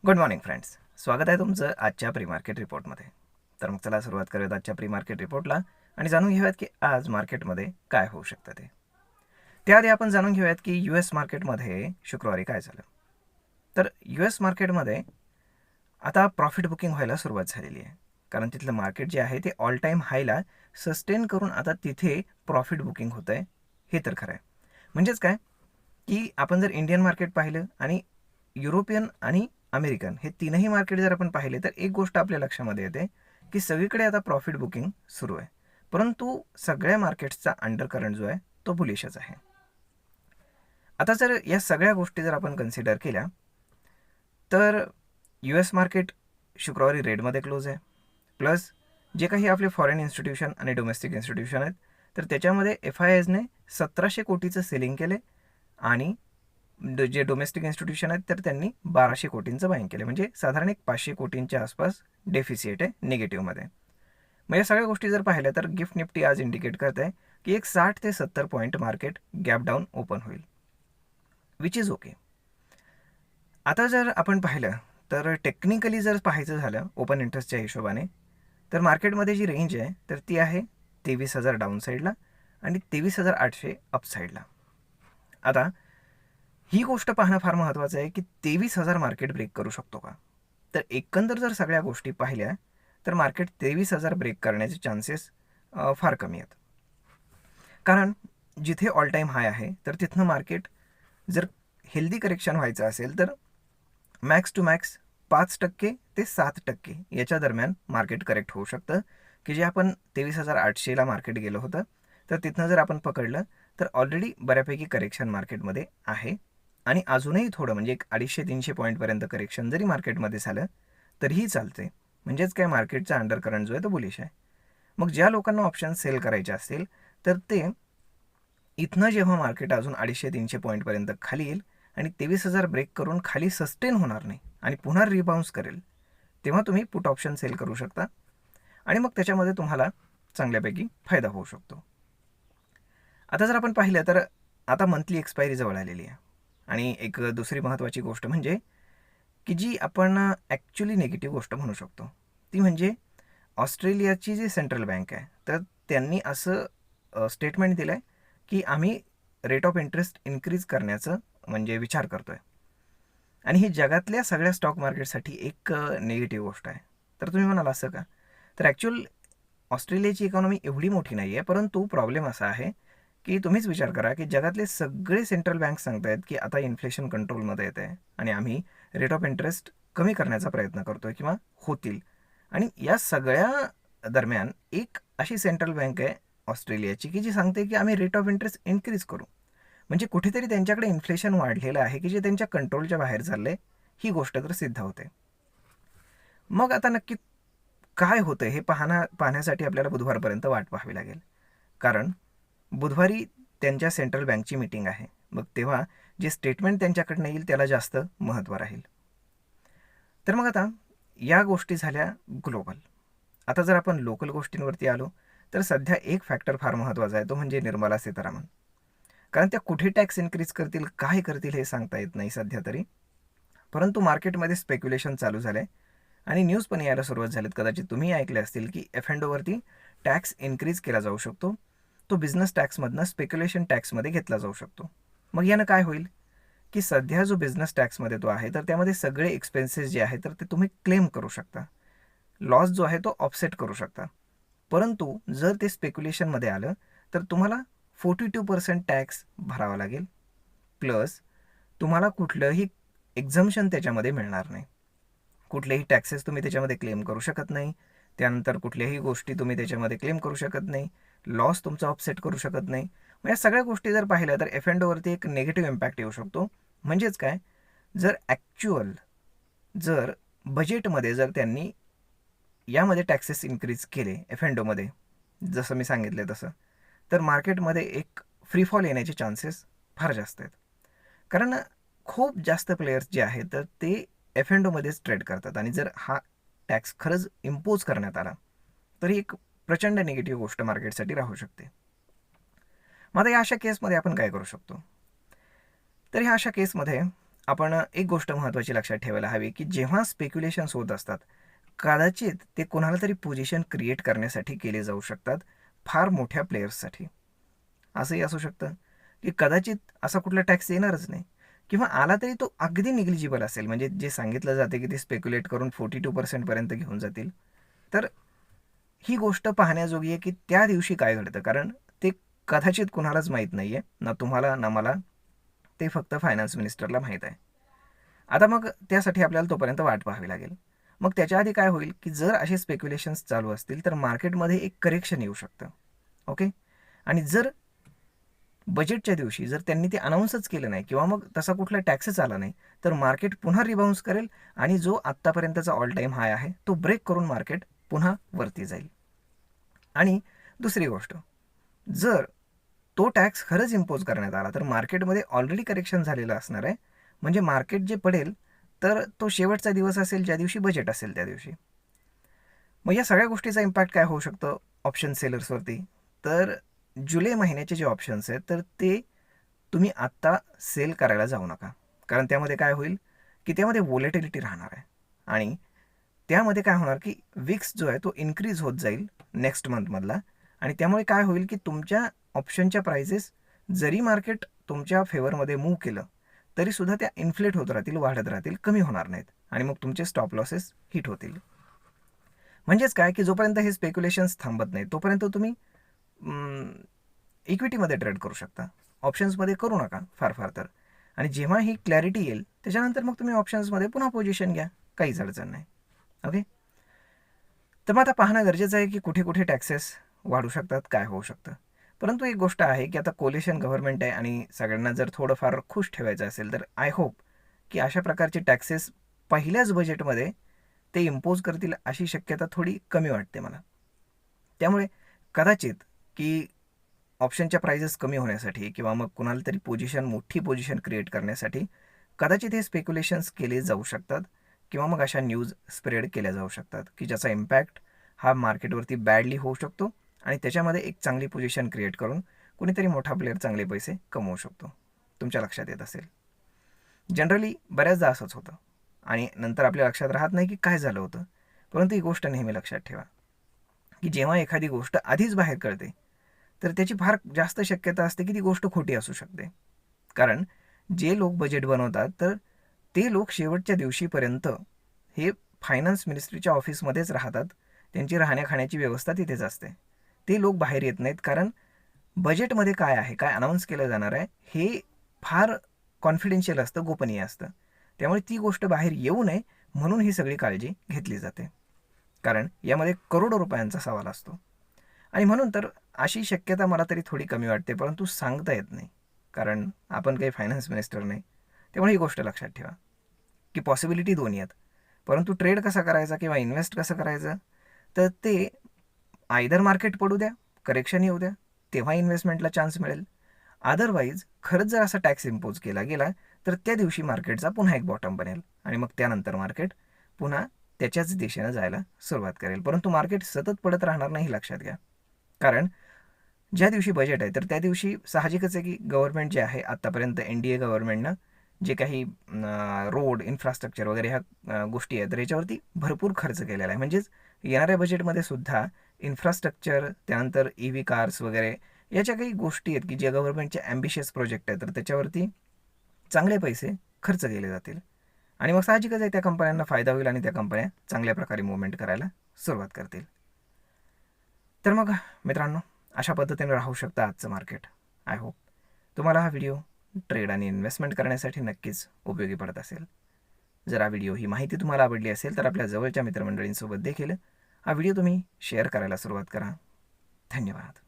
Good morning friends. स्वागत आहे तुमचं आजच्या प्री मार्केट रिपोर्टमध्ये. तर मग चला सुरुवात करूयात आजच्या प्री मार्केट रिपोर्टला आणि जाणून घेऊयात की आज मार्केटमध्ये काय होऊ शकतं ते. त्याआधी आपण जाणून घेऊयात की US मार्केटमध्ये शुक्रवारी काय झालं. तर US मार्केटमध्ये आता प्रॉफिट बुकिंग व्हायला सुरुवात झालेली आहे. कारण तिथलं मार्केट जे आहे ते ऑल टाईम हायला सस्टेन करून आता तिथे प्रॉफिट बुकिंग होतं आहे. हे तर खरं आहे. म्हणजेच काय की आपण जर इंडियन मार्केट पाहिलं आणि युरोपियन आणि अमेरिकन हे तीनही मार्केट जर आपण पाहिले तर एक गोष्ट आपल्या लक्षामध्ये येते की सगळीकडे आता प्रॉफिट बुकिंग सुरू आहे. परंतु सगळ्या मार्केट्सचा अंडर करंट जो आहे तो बुलिशच आहे. आता जर या सगळ्या गोष्टी जर आपण कन्सिडर केल्या तर US मार्केट शुक्रवारी रेडमध्ये क्लोज आहे. प्लस जे काही आपले फॉरेन इन्स्टिट्यूशन आणि डोमेस्टिक इन्स्टिट्यूशन आहेत तर त्याच्यामध्ये FIIsने 1700 कोटीचं सेलिंग केले आणि जे डोमेस्टिक इन्स्टिट्यूशन आहेत तर त्यांनी 1200 कोटींचं बाईंग केलं. म्हणजे साधारण एक 500 कोटींच्या आसपास डेफिसिट आहे निगेटिव्हमध्ये. मग या सगळ्या गोष्टी जर पाहिल्या तर गिफ्ट निफ्टी आज इंडिकेट करत आहे की एक 60 ते 70 point market gap down open होईल, विच इज ओके. आता जर आपण पाहिलं तर टेक्निकली जर पाहायचं झालं ओपन इंटरेस्टच्या हिशोबाने तर मार्केटमध्ये जी रेंज आहे तर ती आहे 23,000 डाऊन साईडला आणि 23,800 अप साईडला. आता ही गोष्ट पाहणं फार महत्त्वाचं आहे की 23,000 मार्केट ब्रेक करू शकतो का. तर एकंदर जर सगळ्या गोष्टी पाहिल्या तर मार्केट 23,000 ब्रेक करण्याचे चान्सेस फार कमी आहेत. कारण जिथे ऑल टाईम हाय आहे तर तिथनं मार्केट जर हेल्दी करेक्शन व्हायचं असेल तर मॅक्स टू मॅक्स 5% ते 7% याच्या दरम्यान मार्केट करेक्ट होऊ शकतं, की जे आपण 23,800ला मार्केट गेलं होतं तर तिथनं जर आपण पकडलं तर ऑलरेडी बऱ्यापैकी करेक्शन मार्केटमध्ये आहे आणि अजूनही थोडं म्हणजे एक 250-300 पॉईंटपर्यंत करेक्शन जरी मार्केटमध्ये झालं तरीही चालते. म्हणजेच काय मार्केटचा अंडर करंट जो आहे तो बुलिश आहे. मग ज्या लोकांना ऑप्शन सेल करायचे असतील तर ते इथनं जेव्हा मार्केट अजून 250-300 पॉईंटपर्यंत खाली येईल आणि 23,000 ब्रेक करून खाली सस्टेन होणार नाही आणि पुन्हा रिबाउन्स करेल तेव्हा तुम्ही पुट ऑप्शन सेल करू शकता आणि मग त्याच्यामध्ये तुम्हाला चांगल्यापैकी फायदा होऊ शकतो. आता जर आपण पाहिलं तर आता मंथली एक्सपायरी जवळ आलेली आहे आणि एक दुसरी महत्त्वाची गोष्ट म्हणजे की जी आपण ॲक्च्युली निगेटिव्ह गोष्ट म्हणू शकतो ती म्हणजे ऑस्ट्रेलियाची जी सेंट्रल बँक आहे तर त्यांनी असं स्टेटमेंट दिलं आहे की आम्ही रेट ऑफ इंटरेस्ट इन्क्रीज करण्याचं म्हणजे विचार करतो आहे आणि ही जगातल्या सगळ्या स्टॉक मार्केटसाठी एक निगेटिव्ह गोष्ट आहे. तर तुम्ही म्हणाल असं का. तर ॲक्च्युअल ऑस्ट्रेलियाची इकॉनॉमी एवढी मोठी नाही आहे, परंतु प्रॉब्लेम असा आहे की तुम्हीच विचार करा की जगातले सगळे सेंट्रल बँक सांगत आहेत की आता इन्फ्लेशन कंट्रोलमध्ये येत आहे आणि आम्ही रेट ऑफ इंटरेस्ट कमी करण्याचा प्रयत्न करतोय किंवा होतील. आणि या सगळ्या दरम्यान एक अशी सेंट्रल बँक आहे ऑस्ट्रेलियाची की जी सांगते की आम्ही रेट ऑफ इंटरेस्ट इन्क्रीज करू. म्हणजे कुठेतरी त्यांच्याकडे इन्फ्लेशन वाढलेलं आहे की जे त्यांच्या कंट्रोलच्या बाहेर चाललंय, ही गोष्ट तर सिद्ध होते. मग आता नक्की काय होतं हे पाहण्यासाठी आपल्याला बुधवारपर्यंत वाट पाहावी लागेल. कारण बुधवारी त्यांच्या सेंट्रल बँकची मीटिंग आहे. मग तेव्हा जे स्टेटमेंट त्यांच्याकडनं येईल त्याला जास्त महत्त्व राहील. तर मग आता या गोष्टी झाल्या ग्लोबल. आता जर आपण लोकल गोष्टींवरती आलो तर सध्या एक फॅक्टर फार महत्त्वाचा आहे, तो म्हणजे निर्मला सीतारामन. कारण त्या कुठे टॅक्स इन्क्रीज करतील, काय करतील हे सांगता येत नाही सध्या तरी. परंतु मार्केटमध्ये स्पेक्युलेशन चालू झालं आहे आणि न्यूज पण यायला सुरुवात झालीत. कदाचित तुम्ही ऐकले असतील की F&Oवरती टॅक्स इन्क्रीज केला जाऊ शकतो. तो बिझनेस टॅक्समधनं स्पेक्युलेशन टॅक्समध्ये घेतला जाऊ शकतो. मग यानं काय होईल की सध्या जो बिझनेस टॅक्समध्ये तो आहे तर त्यामध्ये सगळे एक्सपेन्सेस जे आहेत तर ते तुम्ही क्लेम करू शकता. लॉस जो आहे तो ऑफसेट करू शकता. परंतु जर ते स्पेक्युलेशनमध्ये आलं तर तुम्हाला 42% टॅक्स भरावा लागेल. प्लस तुम्हाला कुठलंही एक्झम्पशन त्याच्यामध्ये मिळणार नाही. कुठलेही टॅक्सेस तुम्ही त्याच्यामध्ये क्लेम करू शकत नाही. त्यानंतर कुठल्याही गोष्टी तुम्ही त्याच्यामध्ये क्लेम करू शकत नाही. लॉस तुमचा ऑफसेट करू शकत नाही. मग या सगळ्या गोष्टी जर पाहिल्या तर F&Oवरती एक निगेटिव्ह इम्पॅक्ट येऊ शकतो. म्हणजेच काय, जर ॲक्च्युअल जर बजेटमध्ये जर त्यांनी यामध्ये टॅक्सेस इन्क्रीज केले F&Oमध्ये जसं मी सांगितलं तसं, तर मार्केटमध्ये एक फ्रीफॉल येण्याचे चान्सेस फार जास्त आहेत. कारण खूप जास्त प्लेयर्स जे आहेत तर ते F&Oमध्येच ट्रेड करतात आणि जर हा टॅक्स खरंच इम्पोज करण्यात आला तर ही एक प्रचंड निगेटिव्ह गोष्ट मार्केटसाठी राहू शकते. मग आता या अशा केसमध्ये आपण काय करू शकतो. तर ह्या अशा केसमध्ये आपण एक गोष्ट महत्त्वाची लक्षात ठेवायला हवी, की जेव्हा स्पेक्युलेशन्स होत असतात, कदाचित ते कोणाला तरी पोझिशन क्रिएट करण्यासाठी केले जाऊ शकतात, फार मोठ्या प्लेयर्ससाठी. असंही असू शकतं, की कदाचित असा कुठला टॅक्स येणारच नाही किंवा आला तरी तो अगदी निग्लिजिबल असेल. म्हणजे जे सांगितलं जाते, की ते स्पेक्युलेट करून 42% पर्यंत घेऊन जातील. तर ही गोष्ट पाहण्याजोगी आहे, की त्या दिवशी काय घडतं. कारण ते कदाचित कुणालाच माहीत नाही आहे. ना तुम्हाला ना मला. ते फक्त फायनान्स मिनिस्टरला माहीत आहे. आता मग त्यासाठी आपल्याला तोपर्यंत वाट पाहावी लागेल. मग त्याच्या आधी काय होईल, की जर असे स्पेक्युलेशन्स चालू असतील तर मार्केटमध्ये एक करेक्शन येऊ शकतं. ओके. आणि जर बजेटच्या दिवशी जर त्यांनी ते अनाऊन्सच केलं नाही किंवा मग तसा कुठला टॅक्सच आला नाही, तर मार्केट पुन्हा रिबाउन्स करेल आणि जो आत्तापर्यंतचा ऑल टाईम हाय आहे तो ब्रेक करून मार्केट पुन्हा वरती जाईल. आणि दुसरी गोष्ट, जर तो टॅक्स खरंच इम्पोज करण्यात आला तर मार्केटमध्ये ऑलरेडी करेक्शन झालेलं असणार आहे. म्हणजे मार्केट जे पडेल तर तो शेवटचा दिवस असेल ज्या दिवशी बजेट असेल त्या दिवशी. मग या सगळ्या गोष्टीचा इम्पॅक्ट काय होऊ शकतं ऑप्शन सेलर्सवरती. तर जुलै महिन्याचे जे ऑप्शन्स आहेत तर ते तुम्ही आत्ता सेल करायला जाऊ नका. कारण त्यामध्ये काय होईल, की त्यामध्ये व्होलॅटिलिटी राहणार आहे आणि त्यामध्ये काय होणार, की विक्स जो आहे तो इन्क्रीज होत जाईल नेक्स्ट मंथमधला. आणि त्यामुळे काय होईल, की तुमच्या ऑप्शनच्या प्राइसेस जरी मार्केट तुमच्या फेवरमध्ये मूव्ह केलं तरीसुद्धा त्या इन्फ्लेट होत राहतील, वाढत राहतील, कमी होणार नाहीत आणि मग तुमचे स्टॉप लॉसेस हिट होतील. म्हणजेच काय, की जोपर्यंत हे स्पेक्युलेशन्स थांबत नाही तोपर्यंत तुम्ही इक्विटीमध्ये ट्रेड करू शकता. ऑप्शन्समध्ये करू नका फार फार तर. आणि जेव्हा ही क्लॅरिटी येईल त्याच्यानंतर मग तुम्ही ऑप्शन्समध्ये पुन्हा पोझिशन घ्या, काहीच अडचण नाही. ओके. तर मग आता पाहणं गरजेचं आहे, की कुठे कुठे टॅक्सेस वाढू शकतात, काय होऊ शकतं. परंतु एक गोष्ट आहे, की आता कोलिशन गव्हर्नमेंट आहे आणि सगळ्यांना जर थोडंफार खुश ठेवायचं असेल तर आय होप की अशा प्रकारचे टॅक्सेस पहिल्याच बजेटमध्ये ते इम्पोज करतील अशी शक्यता थोडी कमी वाटते मला. त्यामुळे कदाचित की ऑप्शनच्या प्राइजेस कमी होण्यासाठी किंवा मग कुणाला तरी मोठी पोझिशन क्रिएट करण्यासाठी कदाचित हे स्पेक्युलेशन्स केले जाऊ शकतात किंवा मग अशा न्यूज स्प्रेड केल्या जाऊ शकतात, की ज्याचा इम्पॅक्ट हा मार्केटवरती बॅडली होऊ शकतो आणि त्याच्यामध्ये एक चांगली पोझिशन क्रिएट करून कुणीतरी मोठा प्लेअर चांगले पैसे कमवू शकतो. तुमच्या लक्षात येत असेल. जनरली बऱ्याचदा असंच होतं आणि नंतर आपल्या लक्षात राहत नाही की काय झालं होतं. परंतु ही गोष्ट नेहमी लक्षात ठेवा, की जेव्हा एखादी गोष्ट आधीच बाहेर कळते तर त्याची फार जास्त शक्यता असते की ती गोष्ट खोटी असू शकते. कारण जे लोक बजेट बनवतात तर ते लोक शेवटच्या दिवशीपर्यंत हे फायनान्स मिनिस्ट्रीच्या ऑफिसमध्येच राहतात. त्यांची राहण्या खाण्याची व्यवस्था तिथेच असते. ते लोक बाहेर येत नाहीत कारण बजेटमध्ये काय आहे, काय अनाऊन्स केलं जाणार आहे हे फार कॉन्फिडेन्शियल असतं, गोपनीय असतं. त्यामुळे ती गोष्ट बाहेर येऊ नये म्हणून ही सगळी काळजी घेतली जाते. कारण यामध्ये करोडो रुपयांचा सवाल असतो आणि म्हणून तर अशी शक्यता मला तरी थोडी कमी वाटते, परंतु सांगता येत नाही. कारण आपण काही फायनान्स मिनिस्टर नाही. त्यामुळे ही गोष्ट लक्षात ठेवा, की पॉसिबिलिटी दोन्ही आहेत. परंतु ट्रेड कसा करायचा किंवा इन्व्हेस्ट कसं करायचं, तर ते आयदर मार्केट पडू द्या, करेक्शन येऊ द्या, तेव्हा इन्व्हेस्टमेंटला चान्स मिळेल. अदरवाईज खरंच जर असा टॅक्स इम्पोज केला गेला तर त्या दिवशी मार्केटचा पुन्हा एक बॉटम बनेल आणि मग त्यानंतर मार्केट पुन्हा त्याच्याच दिशेनं जायला सुरुवात करेल. परंतु मार्केट सतत पडत राहणार नाही, लक्षात घ्या. कारण ज्या दिवशी बजेट आहे तर त्या दिवशी साहजिकच आहे की गव्हर्नमेंट जे आहे आत्तापर्यंत NDA गव्हर्नमेंटनं जे काही रोड इन्फ्रास्ट्रक्चर वगैरे ह्या गोष्टी आहेत तर याच्यावरती भरपूर खर्च केलेला आहे. म्हणजेच येणाऱ्या बजेटमध्ये सुद्धा इन्फ्रास्ट्रक्चर, त्यानंतर EV कार्स वगैरे याच्या काही गोष्टी आहेत की जे गव्हर्नमेंटचे ॲम्बिशियस प्रोजेक्ट आहेत तर त्याच्यावरती चांगले पैसे खर्च केले जातील आणि मग साहजिकच आहे त्या कंपन्यांना फायदा होईल आणि त्या कंपन्या चांगल्या प्रकारे मुवमेंट करायला सुरुवात करतील. तर मग मित्रांनो, अशा पद्धतीने राहू शकतं आजचं मार्केट. आय होप तुम्हाला हा व्हिडिओ ट्रेड आणि इन्व्हेस्टमेंट करण्यासाठी नक्कीच उपयोगी पडत असेल. जर हा व्हिडिओ, ही माहिती तुम्हाला आवडली असेल तर आपल्या जवळच्या मित्रमंडळींसोबत देखील हा व्हिडिओ तुम्ही शेअर करायला सुरुवात करा. धन्यवाद.